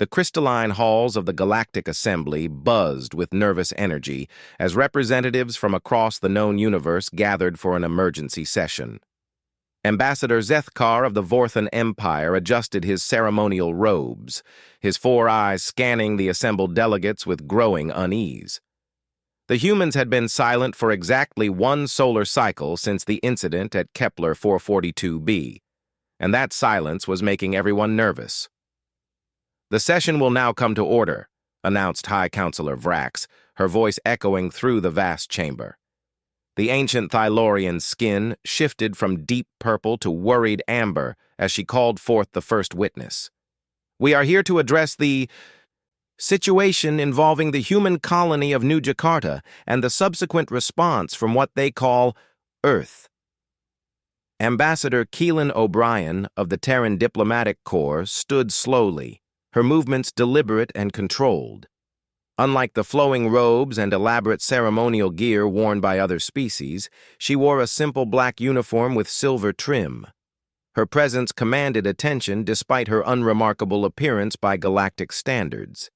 The crystalline halls of the Galactic Assembly buzzed with nervous energy as representatives from across the known universe gathered for an emergency session. Ambassador Zethkar of the Vorthan Empire adjusted his ceremonial robes, his four eyes scanning the assembled delegates with growing unease. The humans had been silent for exactly one solar cycle since the incident at Kepler 442b, and that silence was making everyone nervous. "The session will now come to order," announced High Counselor Vrax, her voice echoing through the vast chamber. The ancient Thylorian's skin shifted from deep purple to worried amber as she called forth the first witness. "We are here to address the situation involving the human colony of New Jakarta and the subsequent response from what they call Earth." Ambassador Keelan O'Brien of the Terran Diplomatic Corps stood slowly, her movements deliberate and controlled. Unlike the flowing robes and elaborate ceremonial gear worn by other species, she wore a simple black uniform with silver trim. Her presence commanded attention despite her unremarkable appearance by galactic standards.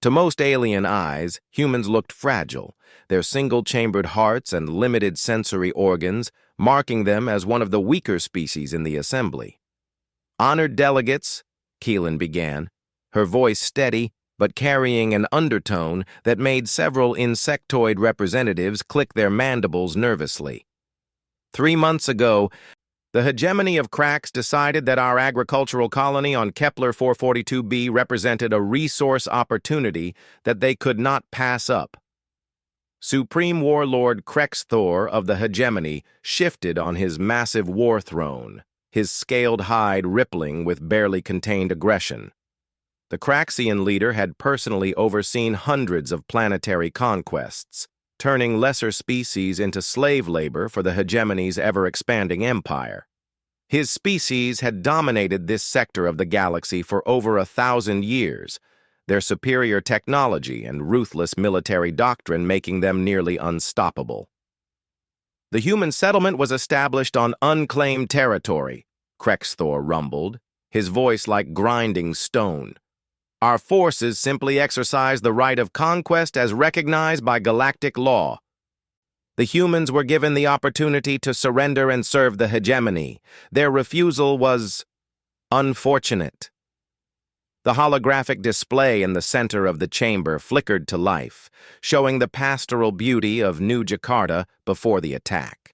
To most alien eyes, humans looked fragile, their single-chambered hearts and limited sensory organs marking them as one of the weaker species in the assembly. "Honored delegates," Keelan began, her voice steady but carrying an undertone that made several insectoid representatives click their mandibles nervously. 3 months ago, the hegemony of Krax decided that our agricultural colony on Kepler 442b represented a resource opportunity that they could not pass up. Supreme Warlord Krexthor of the hegemony shifted on his massive war throne, his scaled hide rippling with barely contained aggression. The Kraxian leader had personally overseen hundreds of planetary conquests, turning lesser species into slave labor for the hegemony's ever-expanding empire. His species had dominated this sector of the galaxy for over 1,000 years, their superior technology and ruthless military doctrine making them nearly unstoppable. "The human settlement was established on unclaimed territory," Krexthor rumbled, his voice like grinding stone. "Our forces simply exercised the right of conquest as recognized by galactic law. The humans were given the opportunity to surrender and serve the hegemony. Their refusal was unfortunate." The holographic display in the center of the chamber flickered to life, showing the pastoral beauty of New Jakarta before the attack.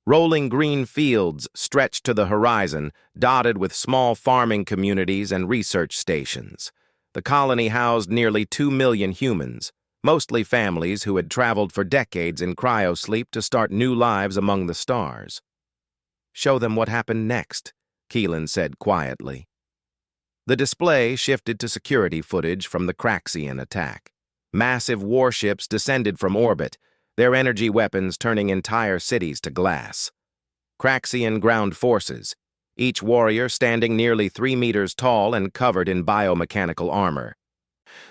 Rolling green fields stretched to the horizon, dotted with small farming communities and research stations. The colony housed nearly 2 million humans, mostly families who had traveled for decades in cryosleep to start new lives among the stars. "Show them what happened next," Keelan said quietly. The display shifted to security footage from the Kraxian attack. Massive warships descended from orbit, their energy weapons turning entire cities to glass. Kraxian ground forces, each warrior standing nearly 3 meters tall and covered in biomechanical armor,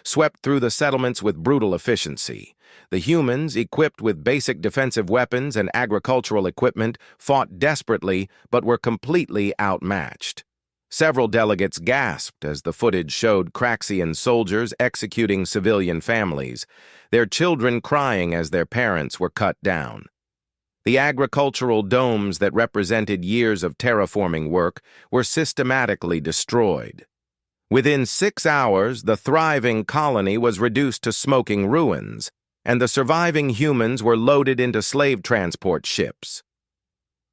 swept through the settlements with brutal efficiency. The humans, equipped with basic defensive weapons and agricultural equipment, fought desperately but were completely outmatched. Several delegates gasped as the footage showed Kraxian soldiers executing civilian families, their children crying as their parents were cut down. The agricultural domes that represented years of terraforming work were systematically destroyed. Within 6 hours, the thriving colony was reduced to smoking ruins, and the surviving humans were loaded into slave transport ships.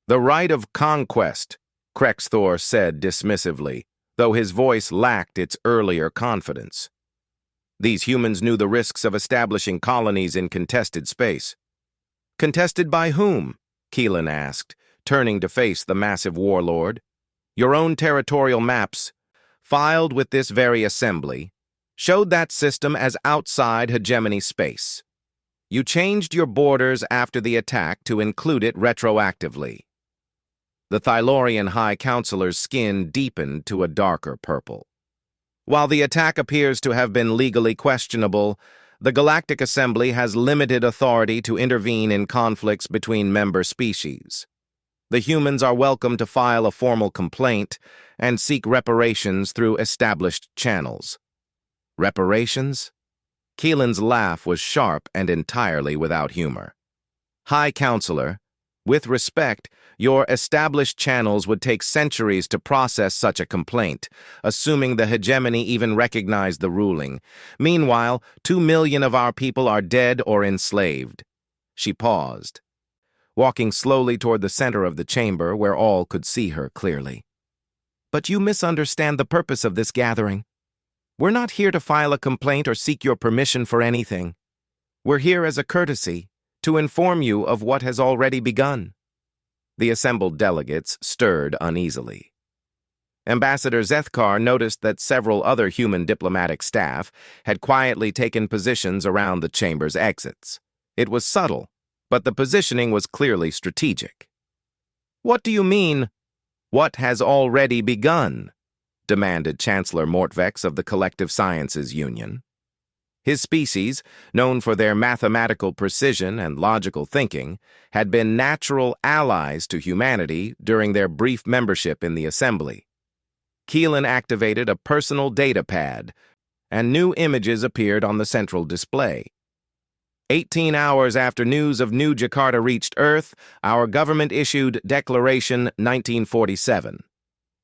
"The right of conquest," Krexthor said dismissively, though his voice lacked its earlier confidence. These humans knew the risks of establishing colonies in contested space. "Contested by whom?" Keelan asked, turning to face the massive warlord. "Your own territorial maps, filed with this very assembly, showed that system as outside hegemony space. You changed your borders after the attack to include it retroactively." The Thylorian High Counselor's skin deepened to a darker purple. "While the attack appears to have been legally questionable, the Galactic Assembly has limited authority to intervene in conflicts between member species. The humans are welcome to file a formal complaint and seek reparations through established channels. Reparations? Keelan's laugh was sharp and entirely without humor. High Counselor, with respect, your established channels would take centuries to process such a complaint, assuming the hegemony even recognized the ruling. Meanwhile, 2 million of our people are dead or enslaved. She paused, walking slowly toward the center of the chamber where all could see her clearly. But you misunderstand the purpose of this gathering. We're not here to file a complaint or seek your permission for anything. We're here as a courtesy, to inform you of what has already begun. The assembled delegates stirred uneasily. Ambassador Zethkar noticed that several other human diplomatic staff had quietly taken positions around the chamber's exits. It was subtle, but the positioning was clearly strategic. What do you mean, what has already begun? Demanded Chancellor Mortvex of the Collective Sciences Union. His species, known for their mathematical precision and logical thinking, had been natural allies to humanity during their brief membership in the Assembly. Keelan activated a personal data pad, and new images appeared on the central display. 18 hours after news of New Jakarta reached Earth, our government issued Declaration 1947.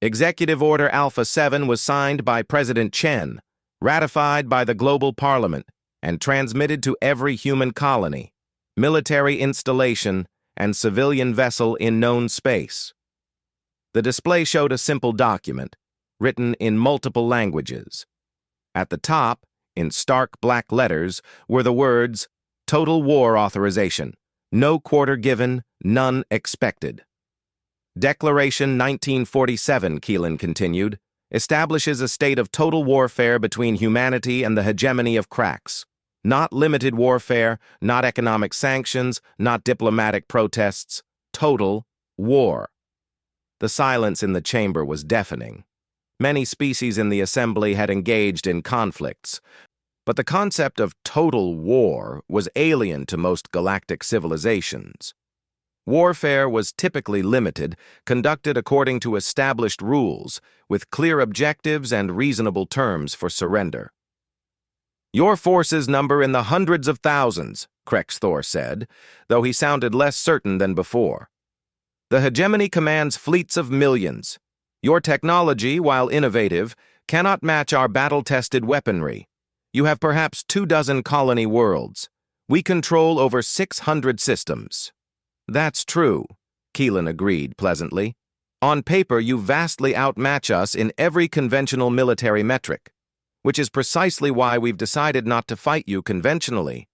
Executive Order Alpha 7 was signed by President Chen, ratified by the global parliament, and transmitted to every human colony, military installation, and civilian vessel in known space. The display showed a simple document, written in multiple languages. At the top, in stark black letters, were the words, "Total War Authorization. No quarter given, none expected." Declaration 1947, Keelan continued, establishes a state of total warfare between humanity and the hegemony of cracks. Not limited warfare, not economic sanctions, not diplomatic protests. Total war. The silence in the chamber was deafening. Many species in the assembly had engaged in conflicts, but the concept of total war was alien to most galactic civilizations. Warfare was typically limited, conducted according to established rules, with clear objectives and reasonable terms for surrender. Your forces number in the hundreds of thousands, Krexthor said, though he sounded less certain than before. The hegemony commands fleets of millions. Your technology, while innovative, cannot match our battle-tested weaponry. You have perhaps 24 colony worlds. We control over 600 systems. That's true, Keelan agreed pleasantly. On paper, you vastly outmatch us in every conventional military metric, which is precisely why we've decided not to fight you conventionally.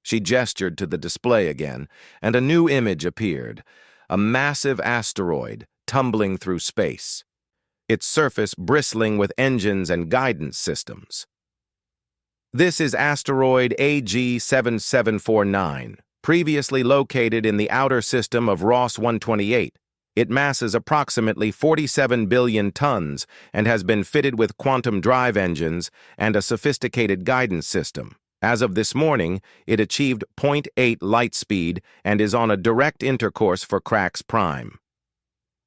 She gestured to the display again, and a new image appeared, a massive asteroid tumbling through space, its surface bristling with engines and guidance systems. This is asteroid AG 7749. Previously located in the outer system of Ross 128, it masses approximately 47 billion tons and has been fitted with quantum drive engines and a sophisticated guidance system. As of this morning, it achieved 0.8 light speed and is on a direct intercourse for Crax Prime.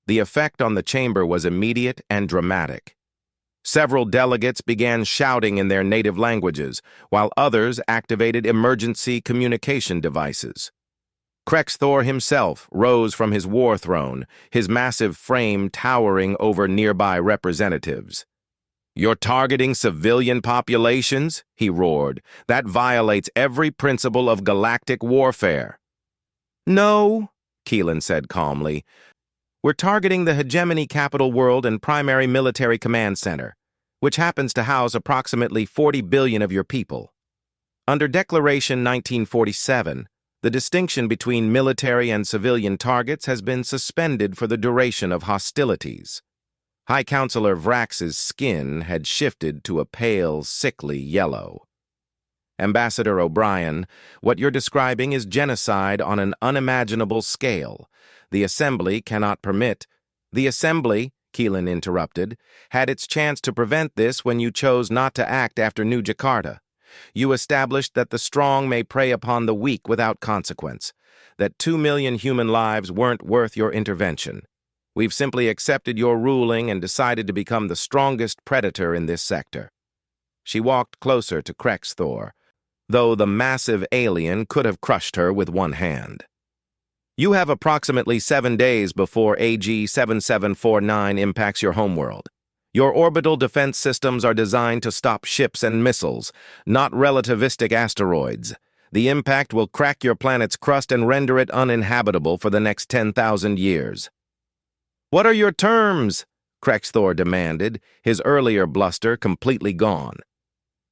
The effect on the chamber was immediate and dramatic. Several delegates began shouting in their native languages, while others activated emergency communication devices. Krexthor himself rose from his war throne, his massive frame towering over nearby representatives. "You're targeting civilian populations?" he roared. "That violates every principle of galactic warfare." "No," Keelan said calmly. "We're targeting the hegemony capital world and primary military command center, which happens to house approximately 40 billion of your people. Under Declaration 1947, the distinction between military and civilian targets has been suspended for the duration of hostilities." High Counselor Vrax's skin had shifted to a pale, sickly yellow. "Ambassador O'Brien, what you're describing is genocide on an unimaginable scale. The Assembly cannot permit—" "The Assembly," Keelan interrupted, "had its chance to prevent this when you chose not to act after New Jakarta. You established that the strong may prey upon the weak without consequence, that 2 million human lives weren't worth your intervention. We've simply accepted your ruling and decided to become the strongest predator in this sector." She walked closer to Krexthor, though the massive alien could have crushed her with one hand. You have approximately 7 days before AG-7749 impacts your homeworld. Your orbital defense systems are designed to stop ships and missiles, not relativistic asteroids. The impact will crack your planet's crust and render it uninhabitable for the next 10,000 years. "What are your terms?" Krexthor demanded, his earlier bluster completely gone.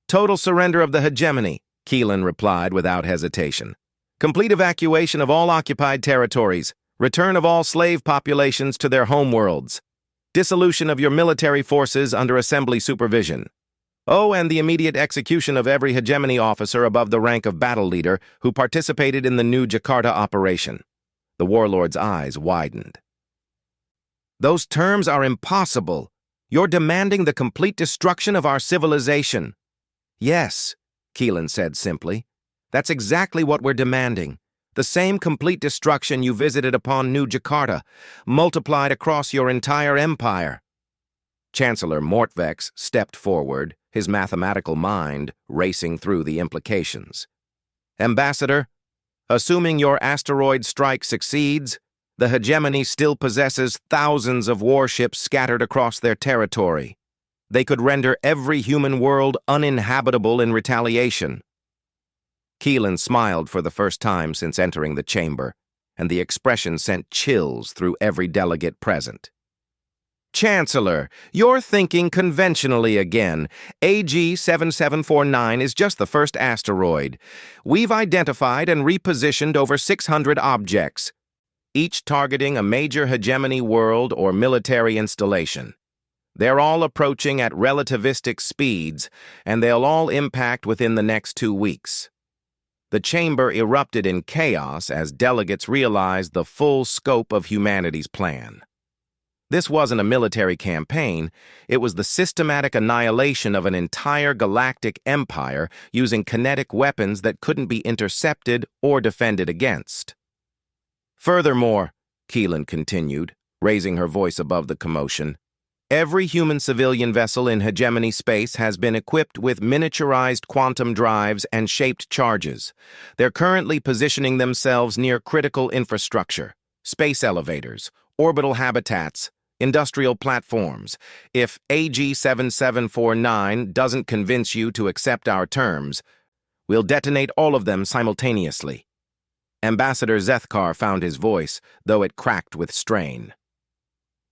"Total surrender of the hegemony," Keelan replied without hesitation. "Complete evacuation of all occupied territories, return of all slave populations to their homeworlds, dissolution of your military forces under assembly supervision. Oh, and the immediate execution of every hegemony officer above the rank of battle leader who participated in the new Jakarta operation." The warlord's eyes widened. "Those terms are impossible. You're demanding the complete destruction of our civilization." "Yes," Keelan said simply. "That's exactly what we're demanding. The same complete destruction you visited upon New Jakarta, multiplied across your entire empire." Chancellor Mortvex stepped forward, his mathematical mind racing through the implications. "Ambassador, assuming your asteroid strike succeeds, the hegemony still possesses thousands of warships scattered across their territory. They could render every human world uninhabitable in retaliation." Keelan smiled for the first time since entering the chamber, and the expression sent chills through every delegate present. "Chancellor, you're thinking conventionally again. AG-7749 is just the first asteroid. We've identified and repositioned over 600 objects, each targeting a major hegemony world or military installation. They're all approaching at relativistic speeds, and they'll all impact within the next 2 weeks. The chamber erupted in chaos as delegates realized the full scope of humanity's plan. This wasn't a military campaign, it was the systematic annihilation of an entire galactic empire using kinetic weapons that couldn't be intercepted or defended against. "Furthermore," Keelan continued, raising her voice above the commotion, "every human civilian vessel in hegemony space has been equipped with miniaturized quantum drives and shaped charges. They're currently positioning themselves near critical infrastructure, space elevators, orbital habitats, industrial platforms. If AG-7749 doesn't convince you to accept our terms, we'll detonate all of them simultaneously." Ambassador Zethkar found his voice, though it cracked with strain.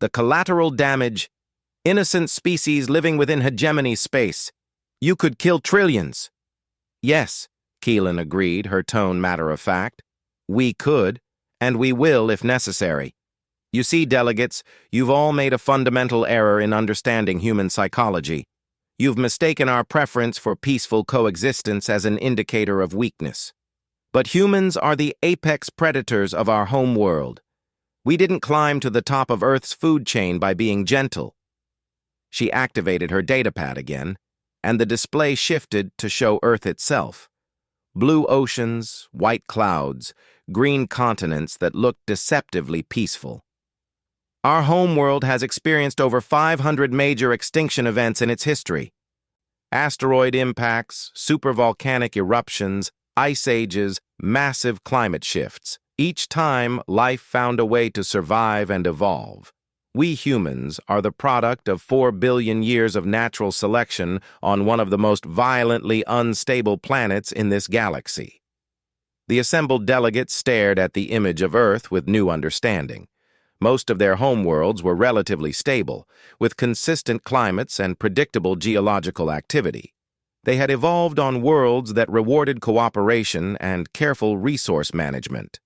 "The collateral damage. Innocent species living within hegemony space. You could kill trillions." "Yes," Keelan agreed, her tone matter-of-fact. "We could, and we will if necessary. You see, delegates, you've all made a fundamental error in understanding human psychology. You've mistaken our preference for peaceful coexistence as an indicator of weakness. But humans are the apex predators of our home world. We didn't climb to the top of Earth's food chain by being gentle." She activated her datapad again, and the display shifted to show Earth itself. Blue oceans, white clouds, green continents that looked deceptively peaceful. "Our homeworld has experienced over 500 major extinction events in its history. Asteroid impacts, supervolcanic eruptions, ice ages, massive climate shifts. Each time, life found a way to survive and evolve. We humans are the product of 4 billion years of natural selection on one of the most violently unstable planets in this galaxy." The assembled delegates stared at the image of Earth with new understanding. Most of their homeworlds were relatively stable, with consistent climates and predictable geological activity. They had evolved on worlds that rewarded cooperation and careful resource management.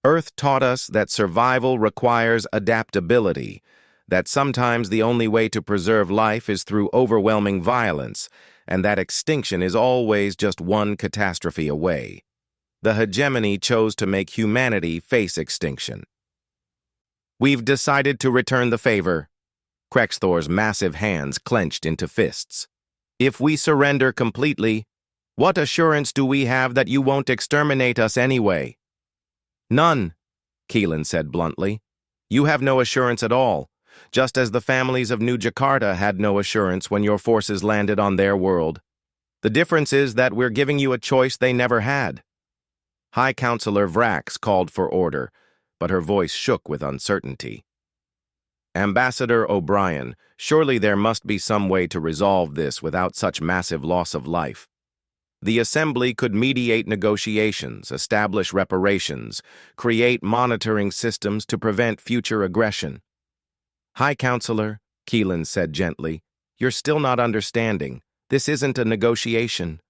Earth taught us that survival requires adaptability, that sometimes the only way to preserve life is through overwhelming violence, and that extinction is always just one catastrophe away. The hegemony chose to make humanity face extinction. "We've decided to return the favor." Krexthor's massive hands clenched into fists. "If we surrender completely, what assurance do we have that you won't exterminate us anyway?" "None," Keelan said bluntly. "You have no assurance at all, just as the families of New Jakarta had no assurance when your forces landed on their world. The difference is that we're giving you a choice they never had." High Counselor Vrax called for order, but her voice shook with uncertainty. "Ambassador O'Brien, surely there must be some way to resolve this without such massive loss of life. The Assembly could mediate negotiations, establish reparations, create monitoring systems to prevent future aggression." "High Counselor," Keelan said gently, "you're still not understanding. This isn't a negotiation.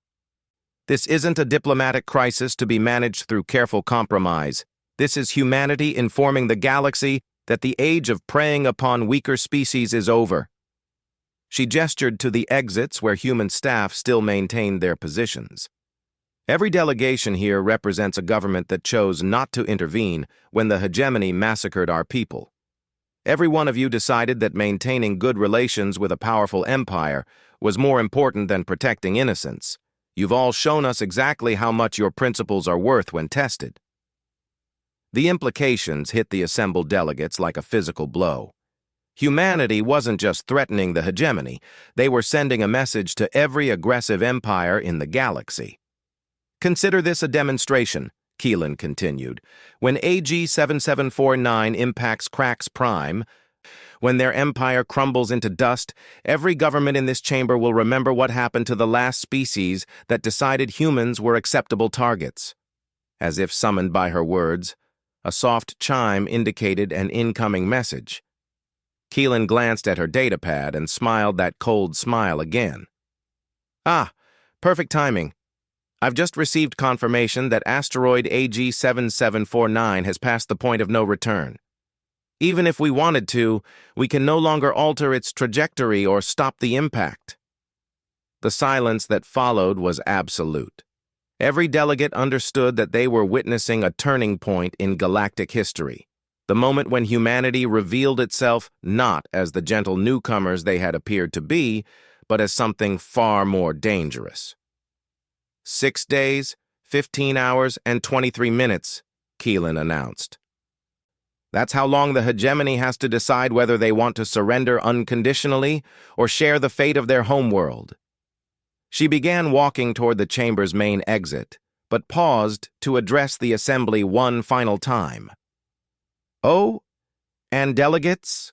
This isn't a diplomatic crisis to be managed through careful compromise. This is humanity informing the galaxy that the age of preying upon weaker species is over." She gestured to the exits where human staff still maintained their positions. "Every delegation here represents a government that chose not to intervene when the hegemony massacred our people. Every one of you decided that maintaining good relations with a powerful empire was more important than protecting innocents. You've all shown us exactly how much your principles are worth when tested." The implications hit the assembled delegates like a physical blow. Humanity wasn't just threatening the hegemony, they were sending a message to every aggressive empire in the galaxy. "Consider this a demonstration," Keelan continued. "When AG 7749 impacts Crax Prime, when their empire crumbles into dust, every government in this chamber will remember what happened to the last species that decided humans were acceptable targets." As if summoned by her words, a soft chime indicated an incoming message. Keelan glanced at her datapad and smiled that cold smile again. "Ah, perfect timing. I've just received confirmation that asteroid AG 7749 has passed the point of no return. Even if we wanted to, we can no longer alter its trajectory or stop the impact." The silence that followed was absolute. Every delegate understood that they were witnessing a turning point in galactic history, the moment when humanity revealed itself not as the gentle newcomers they had appeared to be, but as something far more dangerous. 6 days, 15 hours, and 23 minutes, Keelan announced. "That's how long the hegemony has to decide whether they want to surrender unconditionally or share the fate of their homeworld." She began walking toward the chamber's main exit, but paused to address the assembly one final time. "Oh, and delegates,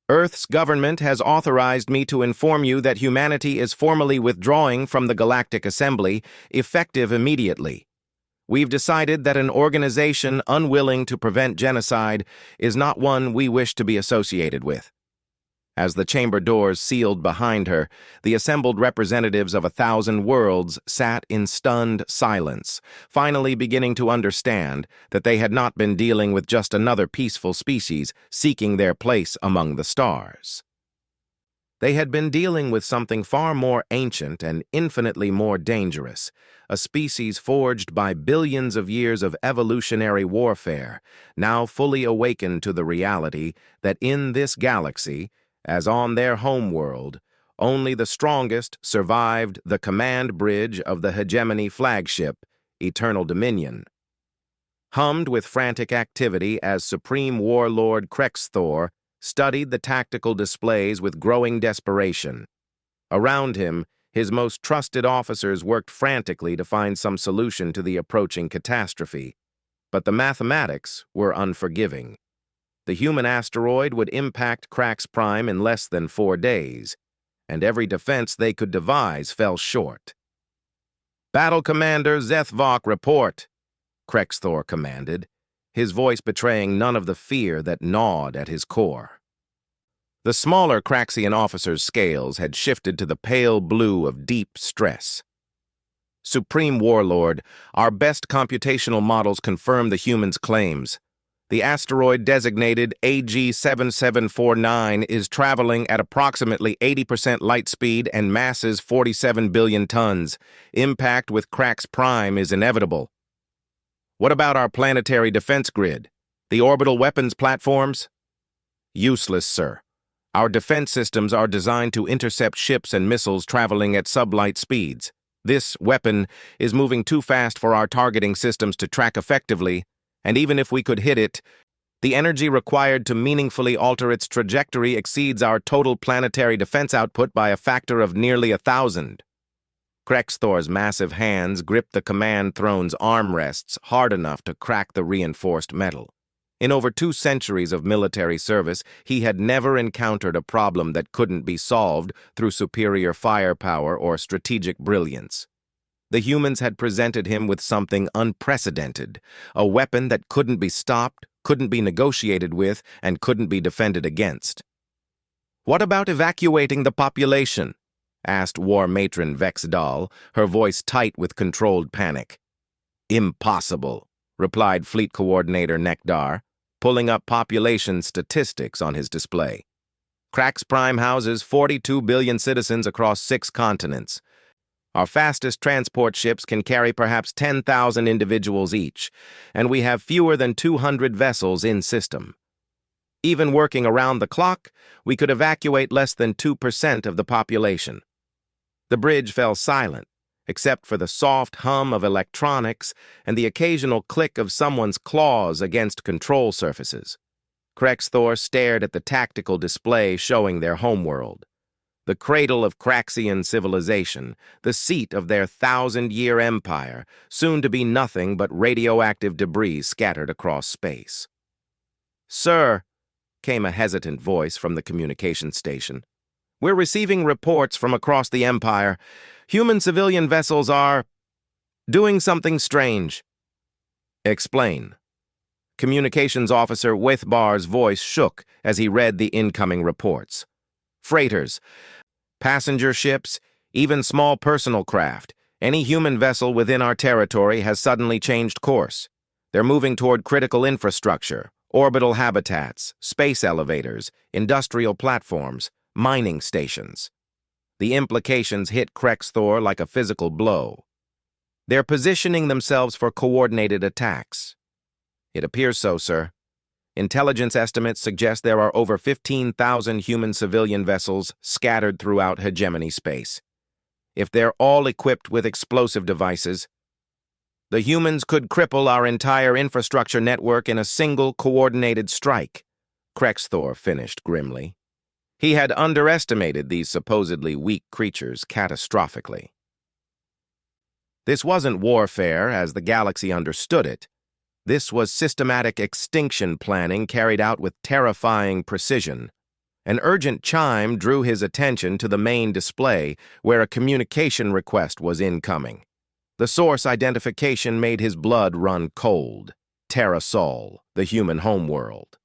Earth's government has authorized me to inform you that humanity is formally withdrawing from the Galactic Assembly, effective immediately. We've decided that an organization unwilling to prevent genocide is not one we wish to be associated with." As the chamber doors sealed behind her, the assembled representatives of 1,000 worlds sat in stunned silence, finally beginning to understand that they had not been dealing with just another peaceful species seeking their place among the stars. They had been dealing with something far more ancient and infinitely more dangerous, a species forged by billions of years of evolutionary warfare, now fully awakened to the reality that in this galaxy, as on their homeworld, only the strongest survived the command bridge of the hegemony flagship, Eternal Dominion. Hummed with frantic activity as Supreme Warlord Krexthor studied the tactical displays with growing desperation. Around him, his most trusted officers worked frantically to find some solution to the approaching catastrophe, but the mathematics were unforgiving. The human asteroid would impact Crax Prime in less than 4 days, and every defense they could devise fell short. "Battle Commander Zethvok, report," Krexthor commanded, his voice betraying none of the fear that gnawed at his core. The smaller Craxian officer's scales had shifted to the pale blue of deep stress. "Supreme Warlord, our best computational models confirm the humans' claims. The asteroid designated AG 7749 is traveling at approximately 80% light speed and masses 47 billion tons. Impact with Crax Prime is inevitable." "What about our planetary defense grid? The orbital weapons platforms?" "Useless, sir. Our defense systems are designed to intercept ships and missiles traveling at sublight speeds. This weapon is moving too fast for our targeting systems to track effectively, and even if we could hit it, the energy required to meaningfully alter its trajectory exceeds our total planetary defense output by a factor of nearly 1,000. Krexthor's massive hands gripped the command throne's armrests hard enough to crack the reinforced metal. In over 2 centuries of military service, he had never encountered a problem that couldn't be solved through superior firepower or strategic brilliance. The humans had presented him with something unprecedented, a weapon that couldn't be stopped, couldn't be negotiated with, and couldn't be defended against. "What about evacuating the population?" asked War Matron Vexdal, her voice tight with controlled panic. "Impossible," replied Fleet Coordinator Nekdar, pulling up population statistics on his display. Krax Prime houses 42 billion citizens across 6 continents. Our fastest transport ships can carry perhaps 10,000 individuals each, and we have fewer than 200 vessels in system. Even working around the clock, we could evacuate less than 2% of the population. The bridge fell silent, except for the soft hum of electronics and the occasional click of someone's claws against control surfaces. Krexthor stared at the tactical display showing their homeworld. The cradle of Kraxian civilization, the seat of their 1,000-year empire, soon to be nothing but radioactive debris scattered across space. "Sir," came a hesitant voice from the communication station, "we're receiving reports from across the Empire. Human civilian vessels are doing something strange." "Explain." Communications Officer Withbar's voice shook as he read the incoming reports. "Freighters, passenger ships, even small personal craft, any human vessel within our territory has suddenly changed course. They're moving toward critical infrastructure, orbital habitats, space elevators, industrial platforms, mining stations." The implications hit Krexthor like a physical blow. "They're positioning themselves for coordinated attacks." "It appears so, sir. Intelligence estimates suggest there are over 15,000 human civilian vessels scattered throughout hegemony space. If they're all equipped with explosive devices, the humans could cripple our entire infrastructure network in a single coordinated strike," Krexthor finished grimly. He had underestimated these supposedly weak creatures catastrophically. This wasn't warfare as the galaxy understood it. This was systematic extinction planning carried out with terrifying precision. An urgent chime drew his attention to the main display where a communication request was incoming. The source identification made his blood run cold. Terra Sol, the human homeworld.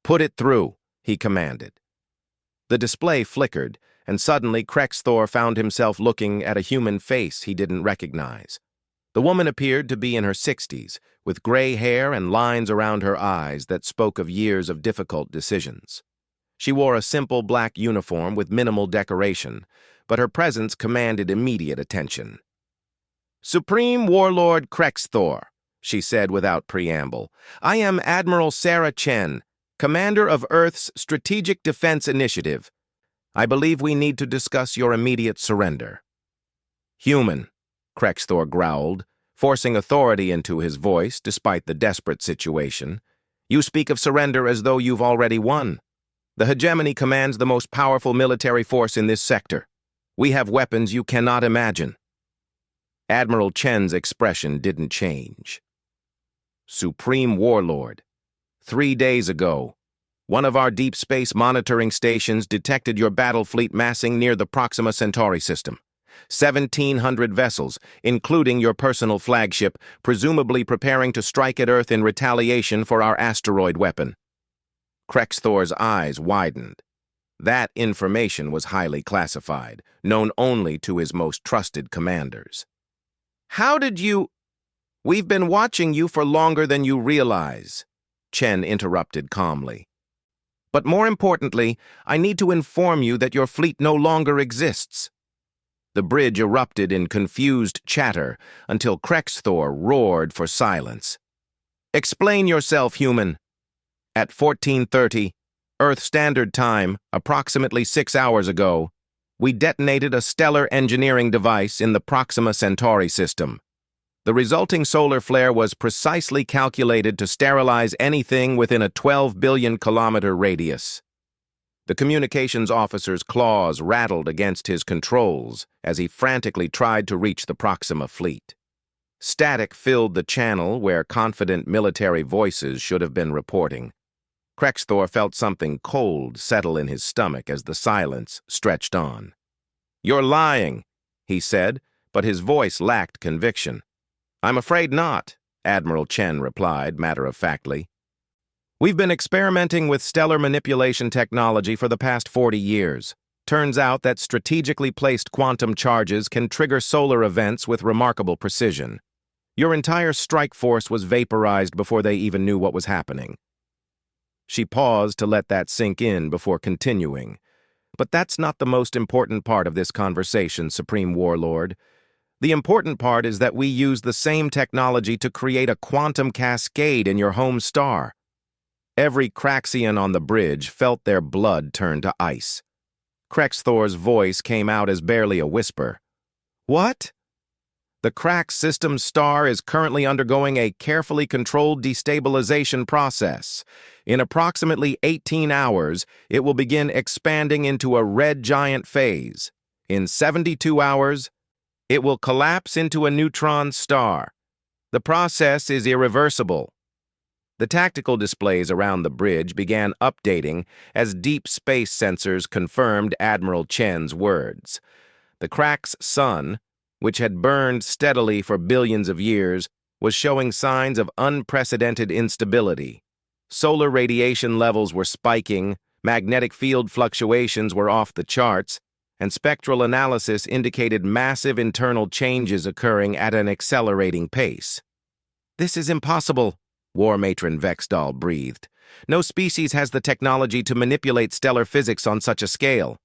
"Put it through," he commanded. The display flickered, and suddenly Krexthor found himself looking at a human face he didn't recognize. The woman appeared to be in her 60s, with gray hair and lines around her eyes that spoke of years of difficult decisions. She wore a simple black uniform with minimal decoration, but her presence commanded immediate attention. "Supreme Warlord Krexthor," she said without preamble, "I am Admiral Sarah Chen, Commander of Earth's Strategic Defense Initiative. I believe we need to discuss your immediate surrender." "Human," Krexthor growled, forcing authority into his voice despite the desperate situation. "You speak of surrender as though you've already won. The hegemony commands the most powerful military force in this sector. We have weapons you cannot imagine." Admiral Chen's expression didn't change. "Supreme Warlord, 3 days ago, one of our deep space monitoring stations detected your battle fleet massing near the Proxima Centauri system. 1,700 vessels, including your personal flagship, presumably preparing to strike at Earth in retaliation for our asteroid weapon." Krexthor's eyes widened. That information was highly classified, known only to his most trusted commanders. "How did you—" "We've been watching you for longer than you realize," Chen interrupted calmly. "But more importantly, I need to inform you that your fleet no longer exists." The bridge erupted in confused chatter until Krexthor roared for silence. "Explain yourself, human." At 14:30, Earth Standard Time, approximately 6 hours ago, we detonated a stellar engineering device in the Proxima Centauri system. The resulting solar flare was precisely calculated to sterilize anything within a 12 billion kilometer radius. The communications officer's claws rattled against his controls as he frantically tried to reach the Proxima fleet. Static filled the channel where confident military voices should have been reporting. Krexthor felt something cold settle in his stomach as the silence stretched on. "You're lying," he said, but his voice lacked conviction. "I'm afraid not," Admiral Chen replied matter-of-factly. "We've been experimenting with stellar manipulation technology for the past 40 years. Turns out that strategically placed quantum charges can trigger solar events with remarkable precision. Your entire strike force was vaporized before they even knew what was happening." She paused to let that sink in before continuing. "But that's not the most important part of this conversation, Supreme Warlord. The important part is that we use the same technology to create a quantum cascade in your home star." Every Craxian on the bridge felt their blood turn to ice. Krexthor's voice came out as barely a whisper. "What?" "The Crax system star is currently undergoing a carefully controlled destabilization process. In approximately 18 hours, it will begin expanding into a red giant phase. In 72 hours, it will collapse into a neutron star. The process is irreversible." The tactical displays around the bridge began updating as deep space sensors confirmed Admiral Chen's words. The Crax sun, which had burned steadily for billions of years, was showing signs of unprecedented instability. Solar radiation levels were spiking, magnetic field fluctuations were off the charts, and spectral analysis indicated massive internal changes occurring at an accelerating pace. "This is impossible," War Matron Vexdal breathed. "No species has the technology to manipulate stellar physics on such a scale."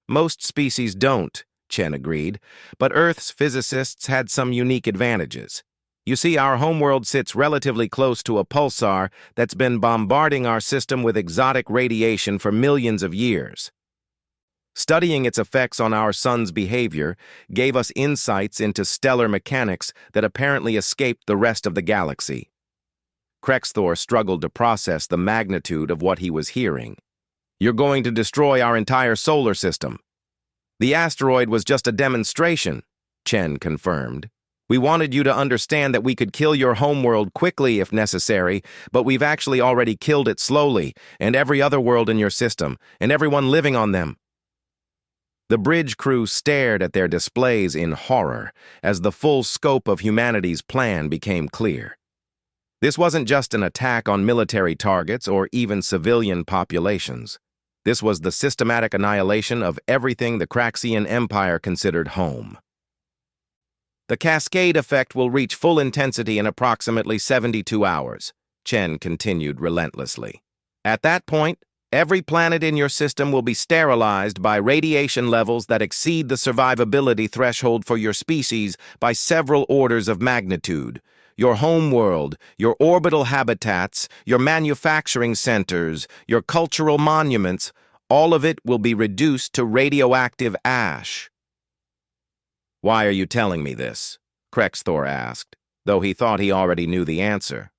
"Most species don't," Chen agreed, "but Earth's physicists had some unique advantages. You see, our homeworld sits relatively close to a pulsar that's been bombarding our system with exotic radiation for millions of years. Studying its effects on our sun's behavior gave us insights into stellar mechanics that apparently escaped the rest of the galaxy." Krexthor struggled to process the magnitude of what he was hearing. "You're going to destroy our entire solar system." "The asteroid was just a demonstration," Chen confirmed. "We wanted you to understand that we could kill your homeworld quickly if necessary, but we've actually already killed it slowly, and every other world in your system, and everyone living on them." The bridge crew stared at their displays in horror as the full scope of humanity's plan became clear. This wasn't just an attack on military targets or even civilian populations. This was the systematic annihilation of everything the Craxian Empire considered home. "The cascade effect will reach full intensity in approximately 72 hours, Chen continued relentlessly. "At that point, every planet in your system will be sterilized by radiation levels that exceed the survivability threshold for your species by several orders of magnitude. Your homeworld, your orbital habitats, your manufacturing centers, your cultural monuments, all of it will be reduced to radioactive ash." "Why are you telling me this?" Krexthor asked, though he thought he already knew the answer.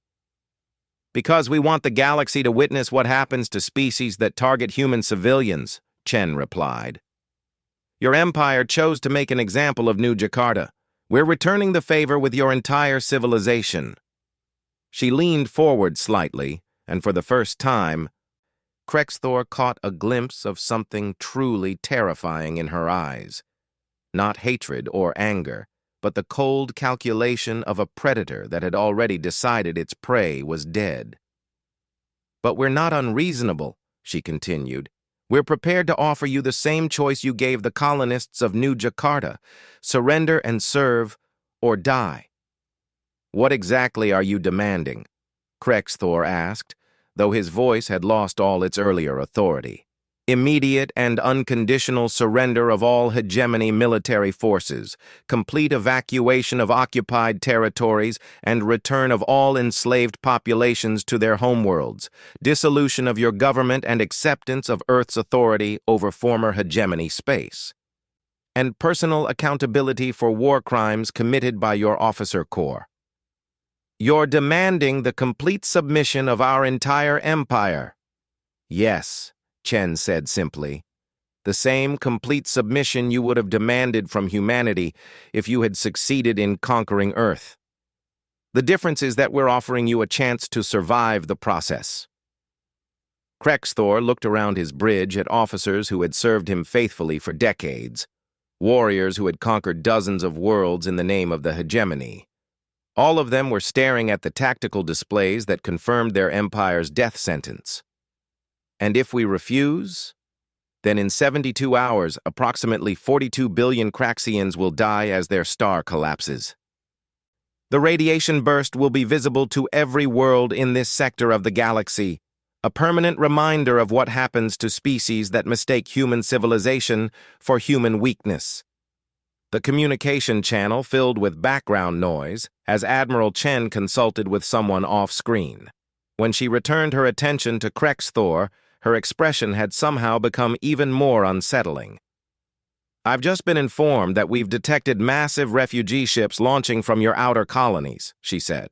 "Because we want the galaxy to witness what happens to species that target human civilians," Chen replied. "Your empire chose to make an example of New Jakarta. We're returning the favor with your entire civilization." She leaned forward slightly, and for the first time, Krexthor caught a glimpse of something truly terrifying in her eyes. Not hatred or anger, but the cold calculation of a predator that had already decided its prey was dead. "But we're not unreasonable," she continued. "We're prepared to offer you the same choice you gave the colonists of New Jakarta: surrender and serve, or die." "What exactly are you demanding?" Krexthor asked, though his voice had lost all its earlier authority. "Immediate and unconditional surrender of all hegemony military forces, complete evacuation of occupied territories, and return of all enslaved populations to their homeworlds, dissolution of your government and acceptance of Earth's authority over former hegemony space, and personal accountability for war crimes committed by your officer corps. You're demanding the complete submission of our entire empire." "Yes," Chen said simply. The same complete submission you would have demanded from humanity if you had succeeded in conquering Earth. The difference is that we're offering you a chance to survive the process. Krexthor looked around his bridge at officers who had served him faithfully for decades, warriors who had conquered dozens of worlds in the name of the hegemony. All of them were staring at the tactical displays that confirmed their empire's death sentence. And if we refuse, then in 72 hours, approximately 42 billion Craxians will die as their star collapses. The radiation burst will be visible to every world in this sector of the galaxy, a permanent reminder of what happens to species that mistake human civilization for human weakness. The communication channel filled with background noise as Admiral Chen consulted with someone off-screen. When she returned her attention to Krexthor, her expression had somehow become even more unsettling. I've just been informed that we've detected massive refugee ships launching from your outer colonies, she said.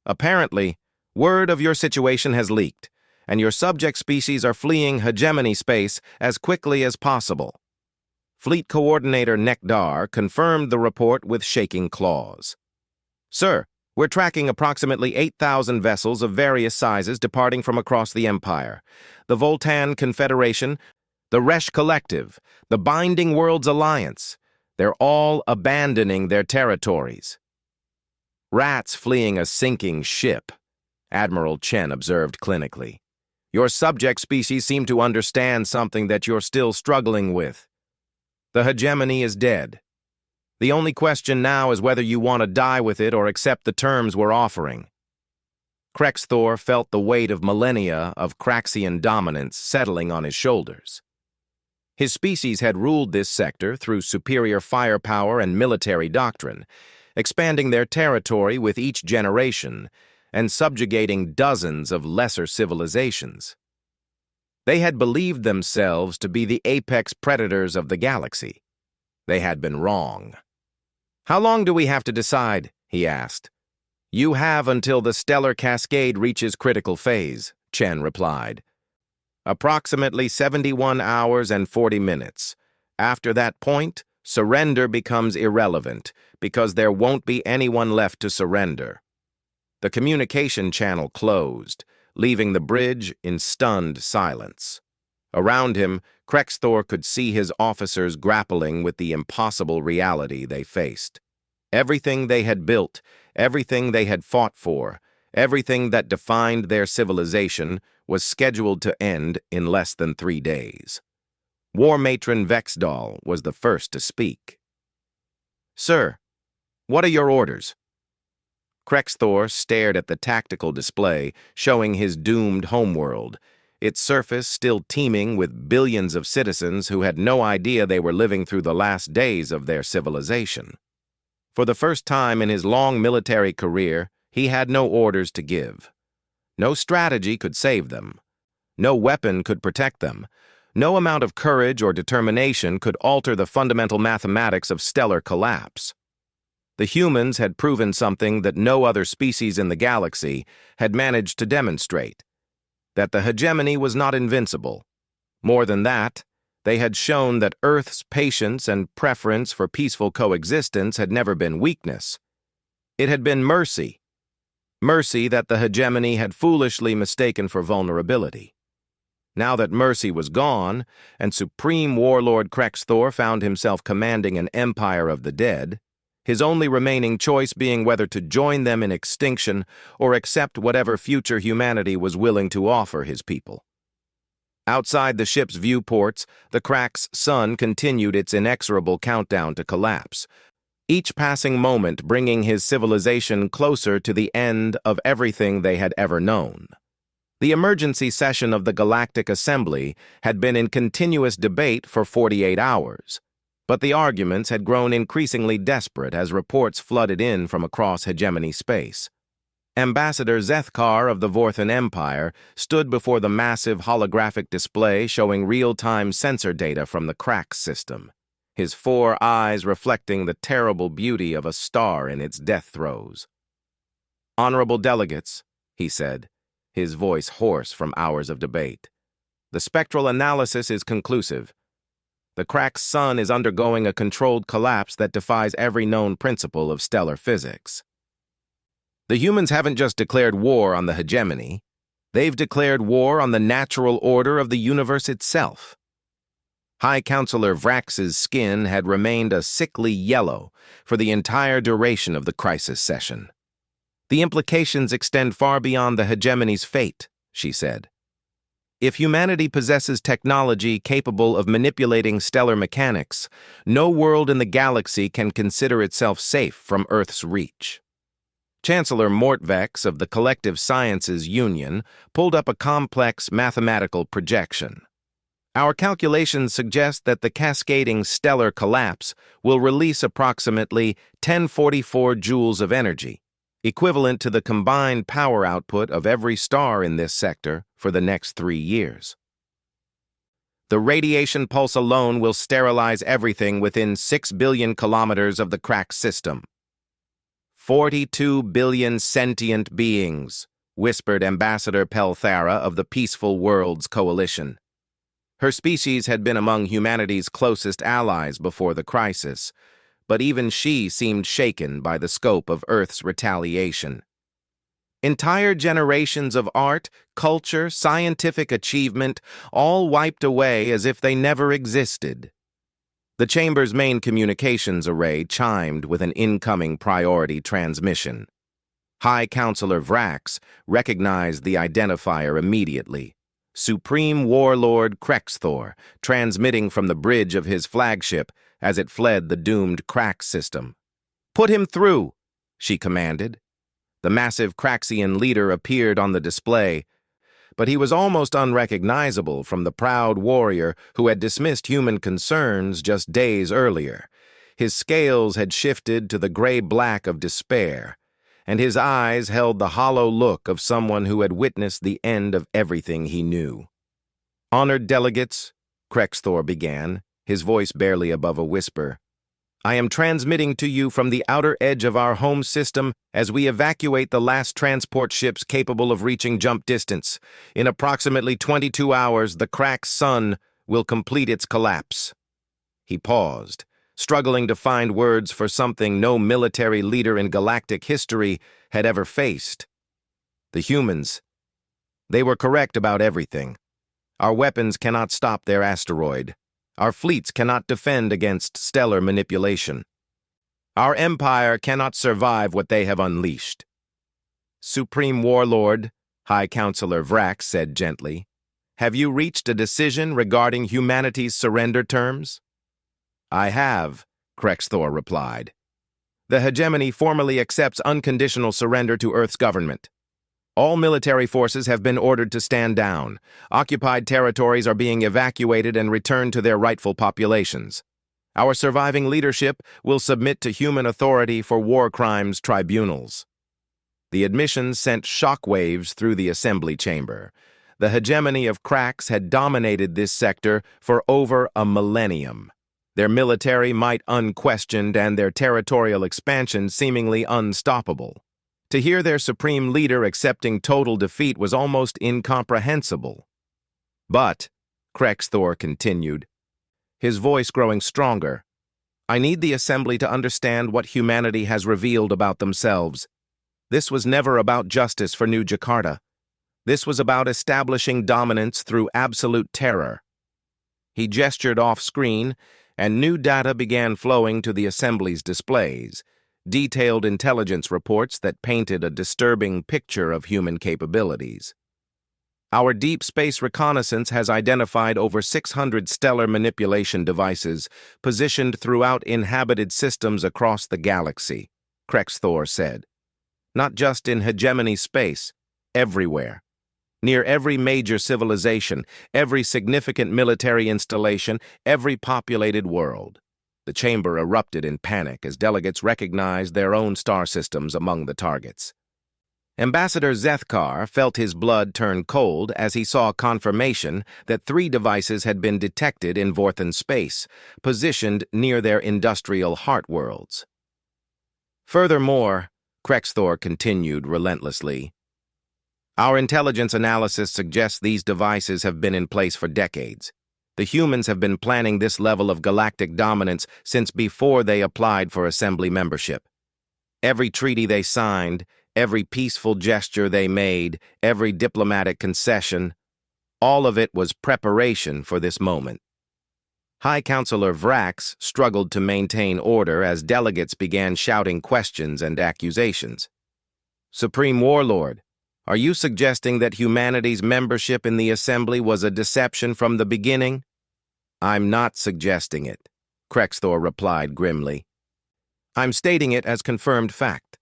Apparently, word of your situation has leaked, and your subject species are fleeing hegemony space as quickly as possible. Fleet Coordinator Nekdar confirmed the report with shaking claws. Sir, we're tracking approximately 8,000 vessels of various sizes departing from across the Empire. The Voltan Confederation, the Resh Collective, the Binding Worlds Alliance, they're all abandoning their territories. Rats fleeing a sinking ship, Admiral Chen observed clinically. Your subject species seem to understand something that you're still struggling with. The hegemony is dead. The only question now is whether you want to die with it or accept the terms we're offering. Krexthor felt the weight of millennia of Craxian dominance settling on his shoulders. His species had ruled this sector through superior firepower and military doctrine, expanding their territory with each generation and subjugating dozens of lesser civilizations. They had believed themselves to be the apex predators of the galaxy. They had been wrong. How long do we have to decide? He asked. You have until the stellar cascade reaches critical phase, Chen replied. Approximately 71 hours and 40 minutes. After that point, surrender becomes irrelevant because there won't be anyone left to surrender. The communication channel closed, leaving the bridge in stunned silence. Around him, Krexthor could see his officers grappling with the impossible reality they faced. Everything they had built, everything they had fought for, everything that defined their civilization was scheduled to end in less than 3 days. War Matron Vexdal was the first to speak. Sir, what are your orders? Krexthor stared at the tactical display showing his doomed homeworld, its surface still teeming with billions of citizens who had no idea they were living through the last days of their civilization. For the first time in his long military career, he had no orders to give. No strategy could save them. No weapon could protect them. No amount of courage or determination could alter the fundamental mathematics of stellar collapse. The humans had proven something that no other species in the galaxy had managed to demonstrate, that the hegemony was not invincible. More than that, they had shown that Earth's patience and preference for peaceful coexistence had never been weakness. It had been mercy. Mercy that the hegemony had foolishly mistaken for vulnerability. Now that mercy was gone, and Supreme Warlord Krexthor found himself commanding an empire of the dead, his only remaining choice being whether to join them in extinction or accept whatever future humanity was willing to offer his people. Outside the ship's viewports, the Crack's sun continued its inexorable countdown to collapse, each passing moment bringing his civilization closer to the end of everything they had ever known. The emergency session of the Galactic Assembly had been in continuous debate for 48 hours, but the arguments had grown increasingly desperate as reports flooded in from across hegemony space. Ambassador Zethkar of the Vorthan Empire stood before the massive holographic display showing real-time sensor data from the Crack system, his 4 eyes reflecting the terrible beauty of a star in its death throes. Honorable delegates, he said, his voice hoarse from hours of debate. The spectral analysis is conclusive. The cracked sun is undergoing a controlled collapse that defies every known principle of stellar physics. The humans haven't just declared war on the hegemony, they've declared war on the natural order of the universe itself. High Counselor Vrax's skin had remained a sickly yellow for the entire duration of the crisis session. The implications extend far beyond the hegemony's fate, she said. If humanity possesses technology capable of manipulating stellar mechanics, no world in the galaxy can consider itself safe from Earth's reach. Chancellor Mortvex of the Collective Sciences Union pulled up a complex mathematical projection. Our calculations suggest that the cascading stellar collapse will release approximately 1044 joules of energy, equivalent to the combined power output of every star in this sector for the next 3 years. The radiation pulse alone will sterilize everything within 6 billion kilometers of the cracked system. 42 billion sentient beings, whispered Ambassador Pelthara of the Peaceful Worlds Coalition. Her species had been among humanity's closest allies before the crisis, but even she seemed shaken by the scope of Earth's retaliation. Entire generations of art, culture, scientific achievement, all wiped away as if they never existed. The chamber's main communications array chimed with an incoming priority transmission. High Counselor Vrax recognized the identifier immediately. Supreme Warlord Krexthor, transmitting from the bridge of his flagship as it fled the doomed crack system. "Put him through," she commanded. The massive Craxian leader appeared on the display, but he was almost unrecognizable from the proud warrior who had dismissed human concerns just days earlier. His scales had shifted to the gray-black of despair, and his eyes held the hollow look of someone who had witnessed the end of everything he knew. "Honored delegates," Krexthor began, his voice barely above a whisper, "I am transmitting to you from the outer edge of our home system as we evacuate the last transport ships capable of reaching jump distance. In approximately 22 hours, the cracked sun will complete its collapse." He paused, struggling to find words for something no military leader in galactic history had ever faced. The humans. They were correct about everything. Our weapons cannot stop their asteroid. Our fleets cannot defend against stellar manipulation. Our empire cannot survive what they have unleashed. "Supreme Warlord," High Counselor Vrax said gently, "have you reached a decision regarding humanity's surrender terms?" "I have," Krexthor replied. "The hegemony formally accepts unconditional surrender to Earth's government. All military forces have been ordered to stand down. Occupied territories are being evacuated and returned to their rightful populations. Our surviving leadership will submit to human authority for war crimes tribunals." The admission sent shockwaves through the assembly chamber. The hegemony of cracks had dominated this sector for over a millennium. Their military might unquestioned and their territorial expansion seemingly unstoppable. To hear their supreme leader accepting total defeat was almost incomprehensible. "But," Krexthor continued, his voice growing stronger, "I need the Assembly to understand what humanity has revealed about themselves. This was never about justice for New Jakarta. This was about establishing dominance through absolute terror." He gestured off-screen, and new data began flowing to the Assembly's displays, detailed intelligence reports that painted a disturbing picture of human capabilities. "Our deep space reconnaissance has identified over 600 stellar manipulation devices positioned throughout inhabited systems across the galaxy," Krexthor said. "Not just in hegemony space, everywhere. Near every major civilization, every significant military installation, every populated world." The chamber erupted in panic as delegates recognized their own star systems among the targets. Ambassador Zethkar felt his blood turn cold as he saw confirmation that 3 devices had been detected in Vorthan space, positioned near their industrial heart worlds. "Furthermore," Krexthor continued relentlessly, Our intelligence analysis suggests these devices have been in place for decades. The humans have been planning this level of galactic dominance since before they applied for assembly membership. Every treaty they signed, every peaceful gesture they made, every diplomatic concession, all of it was preparation for this moment. High Counselor Vrax struggled to maintain order as delegates began shouting questions and accusations. Supreme Warlord, are you suggesting that humanity's membership in the Assembly was a deception from the beginning? I'm not suggesting it, Krexthor replied grimly. I'm stating it as confirmed fact.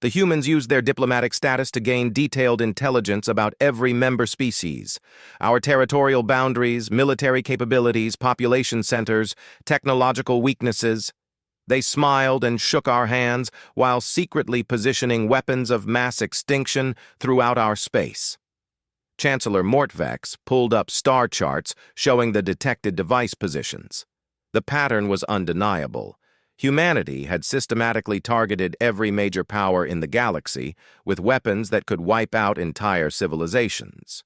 The humans used their diplomatic status to gain detailed intelligence about every member species, our territorial boundaries, military capabilities, population centers, technological weaknesses. They smiled and shook our hands while secretly positioning weapons of mass extinction throughout our space. Chancellor Mortvex pulled up star charts showing the detected device positions. The pattern was undeniable. Humanity had systematically targeted every major power in the galaxy with weapons that could wipe out entire civilizations.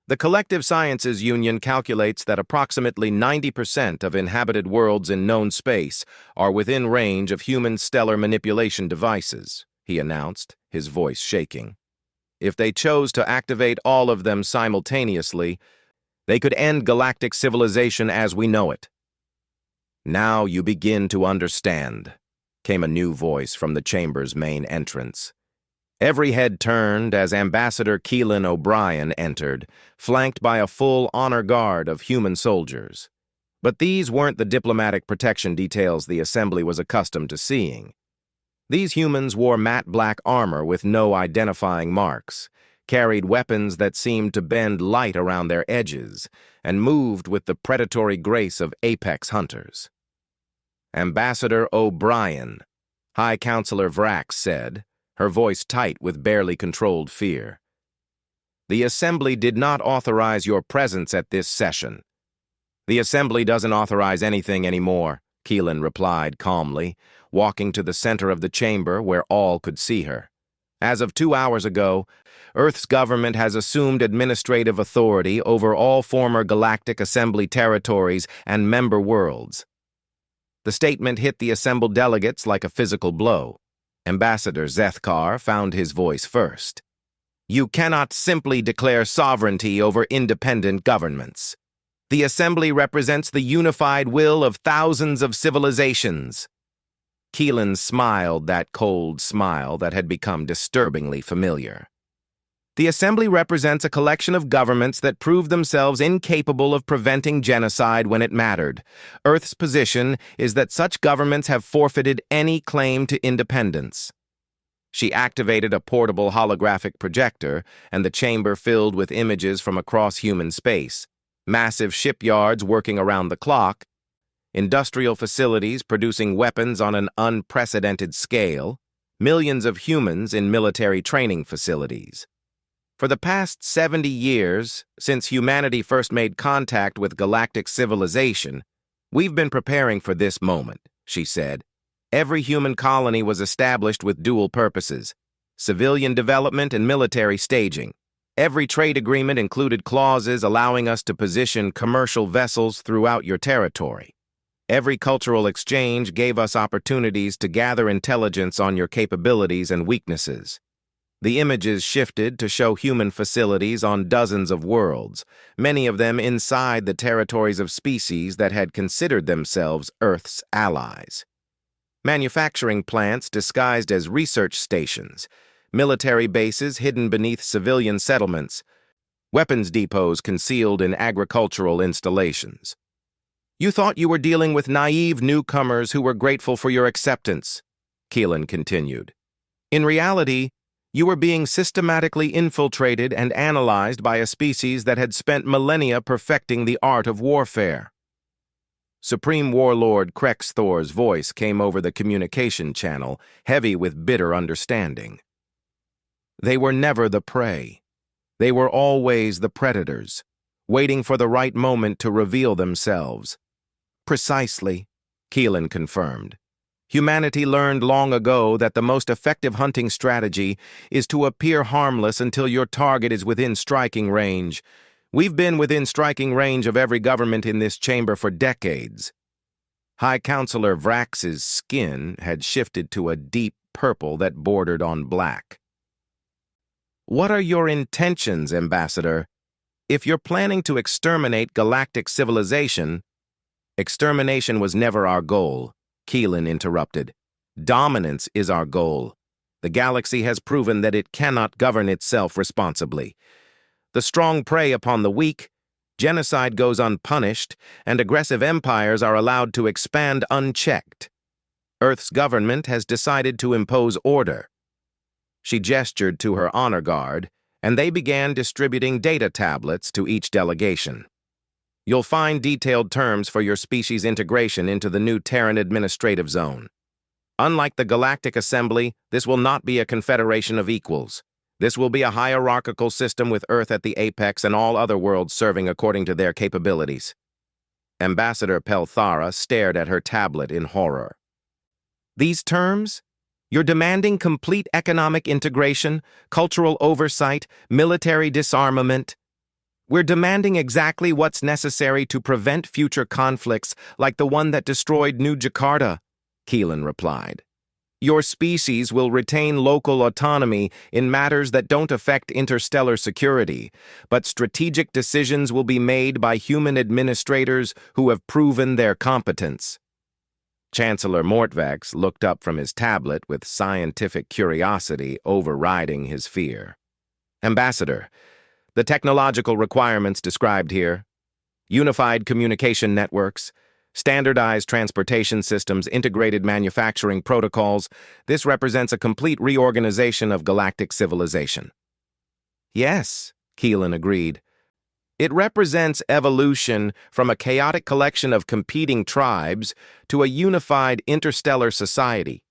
The Collective Sciences Union calculates that approximately 90% of inhabited worlds in known space are within range of human stellar manipulation devices, he announced, his voice shaking. If they chose to activate all of them simultaneously, they could end galactic civilization as we know it. Now you begin to understand, came a new voice from the chamber's main entrance. Every head turned as Ambassador Keelan O'Brien entered, flanked by a full honor guard of human soldiers. But these weren't the diplomatic protection details the Assembly was accustomed to seeing. These humans wore matte black armor with no identifying marks, carried weapons that seemed to bend light around their edges, and moved with the predatory grace of apex hunters. Ambassador O'Brien, High Counselor Vrax said, her voice tight with barely controlled fear. The Assembly did not authorize your presence at this session. The Assembly doesn't authorize anything anymore, Keelan replied calmly, walking to the center of the chamber where all could see her. As of 2 hours ago, Earth's government has assumed administrative authority over all former Galactic Assembly territories and member worlds. The statement hit the assembled delegates like a physical blow. Ambassador Zethkar found his voice first. You cannot simply declare sovereignty over independent governments. The Assembly represents the unified will of thousands of civilizations. Keelan smiled that cold smile that had become disturbingly familiar. The Assembly represents a collection of governments that proved themselves incapable of preventing genocide when it mattered. Earth's position is that such governments have forfeited any claim to independence. She activated a portable holographic projector, and the chamber filled with images from across human space. Massive shipyards working around the clock, industrial facilities producing weapons on an unprecedented scale, millions of humans in military training facilities. For the past 70 years, since humanity first made contact with galactic civilization, we've been preparing for this moment, she said. Every human colony was established with dual purposes: civilian development and military staging. Every trade agreement included clauses allowing us to position commercial vessels throughout your territory. Every cultural exchange gave us opportunities to gather intelligence on your capabilities and weaknesses. The images shifted to show human facilities on dozens of worlds, many of them inside the territories of species that had considered themselves Earth's allies. Manufacturing plants disguised as research stations, military bases hidden beneath civilian settlements, weapons depots concealed in agricultural installations. You thought you were dealing with naive newcomers who were grateful for your acceptance, Keelan continued. In reality, you were being systematically infiltrated and analyzed by a species that had spent millennia perfecting the art of warfare. Supreme Warlord Krexthor's voice came over the communication channel, heavy with bitter understanding. They were never the prey. They were always the predators, waiting for the right moment to reveal themselves. Precisely, Keelan confirmed. Humanity learned long ago that the most effective hunting strategy is to appear harmless until your target is within striking range. We've been within striking range of every government in this chamber for decades. High Counselor Vrax's skin had shifted to a deep purple that bordered on black. What are your intentions, Ambassador? If you're planning to exterminate galactic civilization— Extermination was never our goal, Keelan interrupted. Dominance is our goal. The galaxy has proven that it cannot govern itself responsibly. The strong prey upon the weak, genocide goes unpunished, and aggressive empires are allowed to expand unchecked. Earth's government has decided to impose order. She gestured to her honor guard, and they began distributing data tablets to each delegation. You'll find detailed terms for your species' integration into the new Terran administrative zone. Unlike the Galactic Assembly, this will not be a confederation of equals. This will be a hierarchical system with Earth at the apex and all other worlds serving according to their capabilities. Ambassador Pelthara stared at her tablet in horror. These terms? You're demanding complete economic integration, cultural oversight, military disarmament. We're demanding exactly what's necessary to prevent future conflicts like the one that destroyed New Jakarta, Keelan replied. Your species will retain local autonomy in matters that don't affect interstellar security, but strategic decisions will be made by human administrators who have proven their competence. Chancellor Mortvax looked up from his tablet with scientific curiosity overriding his fear. Ambassador, the technological requirements described here— unified communication networks, standardized transportation systems, integrated manufacturing protocols— this represents a complete reorganization of galactic civilization. Yes, Keelan agreed. It represents evolution from a chaotic collection of competing tribes to a unified interstellar society.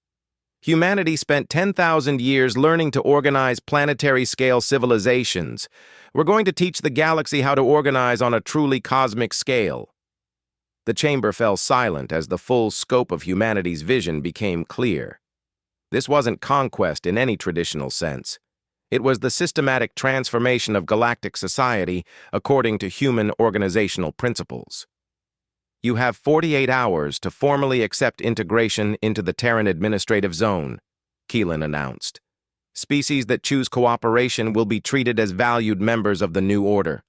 Humanity spent 10,000 years learning to organize planetary-scale civilizations. We're going to teach the galaxy how to organize on a truly cosmic scale. The chamber fell silent as the full scope of humanity's vision became clear. This wasn't conquest in any traditional sense. It was the systematic transformation of galactic society according to human organizational principles. You have 48 hours to formally accept integration into the Terran administrative zone, Keelan announced. Species that choose cooperation will be treated as valued members of the new order.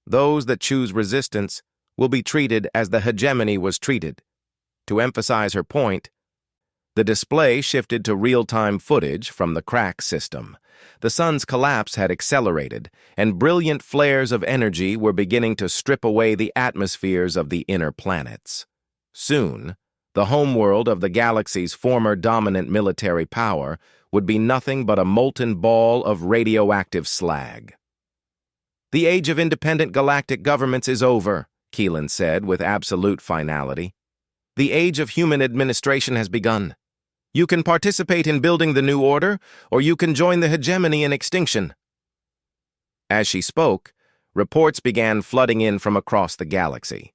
Those that choose resistance will be treated as the hegemony was treated. To emphasize her point, the display shifted to real-time footage from the crack system. The sun's collapse had accelerated, and brilliant flares of energy were beginning to strip away the atmospheres of the inner planets. Soon, the homeworld of the galaxy's former dominant military power would be nothing but a molten ball of radioactive slag. The age of independent galactic governments is over, Keelan said with absolute finality. The age of human administration has begun. You can participate in building the new order, or you can join the hegemony in extinction. As she spoke, reports began flooding in from across the galaxy.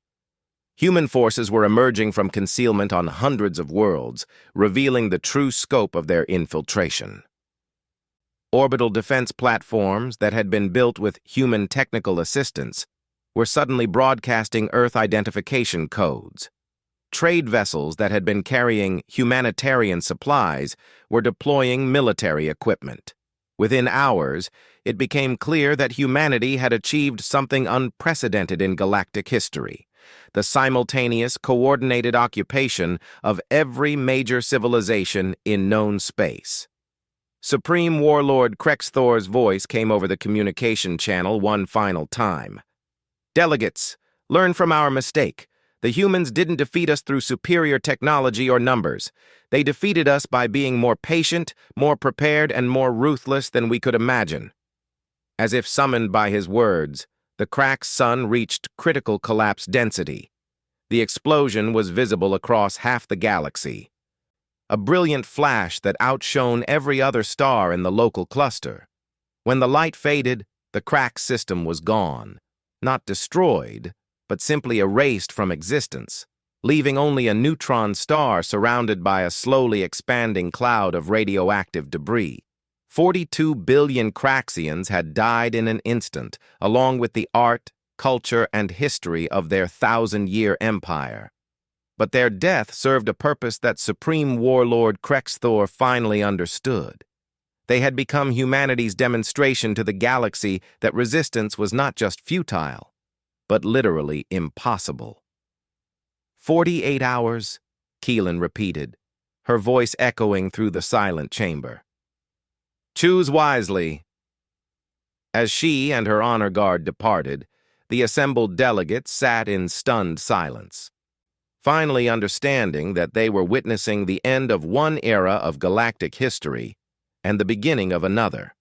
Human forces were emerging from concealment on hundreds of worlds, revealing the true scope of their infiltration. Orbital defense platforms that had been built with human technical assistance were suddenly broadcasting Earth identification codes. Trade vessels that had been carrying humanitarian supplies were deploying military equipment. Within hours, it became clear that humanity had achieved something unprecedented in galactic history: the simultaneous, coordinated occupation of every major civilization in known space. Supreme Warlord Krexthor's voice came over the communication channel one final time. Delegates, learn from our mistake. The humans didn't defeat us through superior technology or numbers. They defeated us by being more patient, more prepared, and more ruthless than we could imagine. As if summoned by his words, the cracked sun reached critical collapse density. The explosion was visible across half the galaxy. A brilliant flash that outshone every other star in the local cluster. When the light faded, the crack system was gone. Not destroyed, but simply erased from existence. leaving only a neutron star surrounded by a slowly expanding cloud of radioactive debris. 42 billion Craxians had died in an instant, along with the art, culture, and history of their thousand-year empire. But their death served a purpose that Supreme Warlord Krexthor finally understood. They had become humanity's demonstration to the galaxy that resistance was not just futile, but literally impossible. 48 hours, Keelan repeated, her voice echoing through the silent chamber. Choose wisely. As she and her honor guard departed, the assembled delegates sat in stunned silence, finally understanding that they were witnessing the end of one era of galactic history and the beginning of another.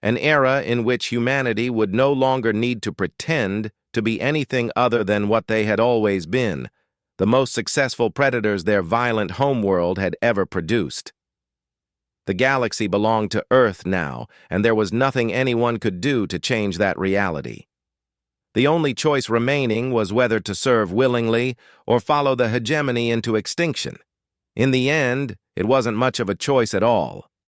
An era in which humanity would no longer need to pretend to be anything other than what they had always been, the most successful predators their violent homeworld had ever produced. The galaxy belonged to Earth now, and there was nothing anyone could do to change that reality. The only choice remaining was whether to serve willingly or follow the hegemony into extinction. In the end, it wasn't much of a choice at all.